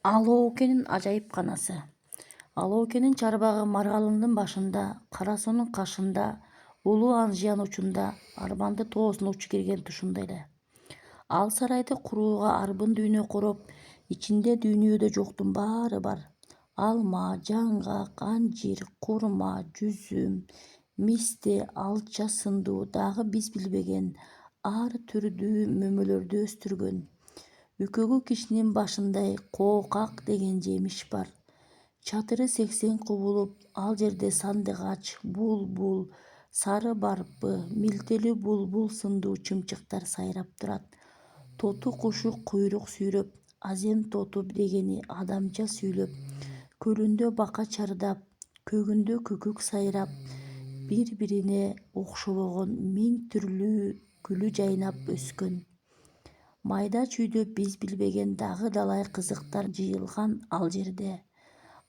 Алоокенин ажайып канасы. Алоокенин чарбагы Маргалымдын башында, Карасуунун кашында, Улуу Анжиян учунда, Арбанды тоосуна учу кирген тушунда эле. Ал сарайды курууга арбын дүйнө короп, ичинде дүйнөдө жоктун баары бар. Алма, жаңгак, анжир, курма, жүзүм, мисте, алча сындуу дагы биз билбеген ар түрдүү мөмөлөрдү өстүргөн. Үкөгү кишинин башындай коокак деген жемиш бар. Чатыры 80 кубулуп, ал жерде сандыгач, булбул, сары барпы, милтелүү булбул сындуу чымчыктар сайрап турат. Тоту кушу куйрук сүйрөп, азем тоту дегени адамча сүйлөп, көлүндө бака чардап, көгүндө күкүк сайрап, бири-бирине окшобогон миң түрлүү гүлү жайнап өскөн. Майда чүйдө биз билбеген дагы далай кызыктар жыйылган ал жерде.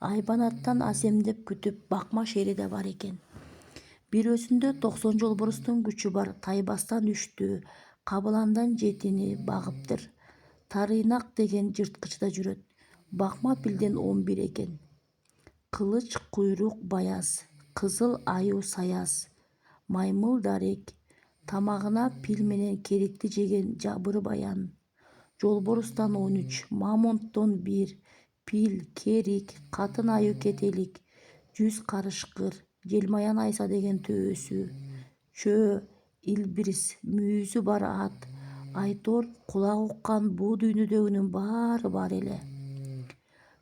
Айбанаттан аземдеп күтүп бакма шери да бар экен. Бирөөсүндө 90 жолборустун күчү бар Тайбастан 3-түү, Кабыландан 7-ни багыптыр. Тарыйнак деген жырткыч да жүрөт. Бакма пилден 11 экен. Кылыч куйрук баяз, кызыл аюу саяз, маймыл дарек, тамагына пил менен керикти жеген жабыр баян. Жолборустан 13, мамонттон 1, пил, керик, катын аюу кетелик, жүз карышкыр, желмаян айса деген төөсү, чөө, илбирс, мүйүзү бар ат, айтор, кулак уккан буу дүйнөдөгүнүн баары бар эле.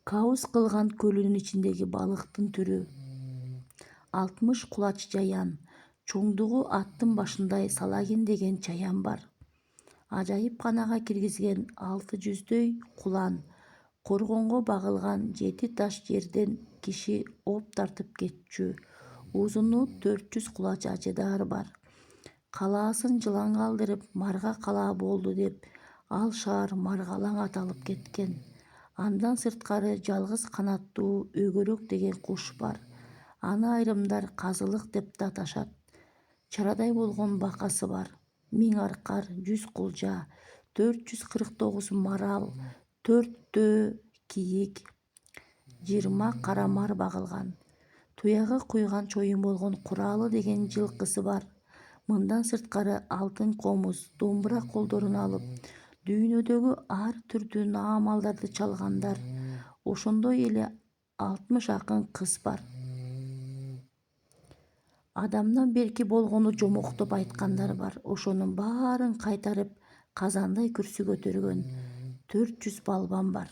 Кауз кылган көлүнүн ичиндеги балыктын түрү. 60 кулач жаян, чоңдугу аттын башындай Салагин деген чаян бар. Ажайып канага киргизген 600дөй кулан, коргонго багылган 7 таш жерден киши оп тартып кетчү, узуну 400 кулач ажыдаар бар. Калаасын жылан калдырып, Марга калаа болду деп, ал шаар Маргалаң аталып кеткен. Андан сырткары жалгыз канаттуу өгөрөк деген куш бар. Аны айрымдар казылык деп да аташат. Чарадай болгон бакасы бар. 1000 аркар, 100 кулжа, 449 марал, 4 кийик, 20 карамар багылган. Туягы куйган чоюн болгон Куралы деген жылкысы бар. Мындан сырткары алтын комуз, домбура колдоруна алып, дүйнөдөгү ар түрдүү наамалдарды чалгандар. Ошондой эле 60 акын кыз бар. Адамдан берки болгону жомоктоп айткандар бар. Ошонун баарын кайтарып, казандай күрсү көтөргөн 400 балбан бар.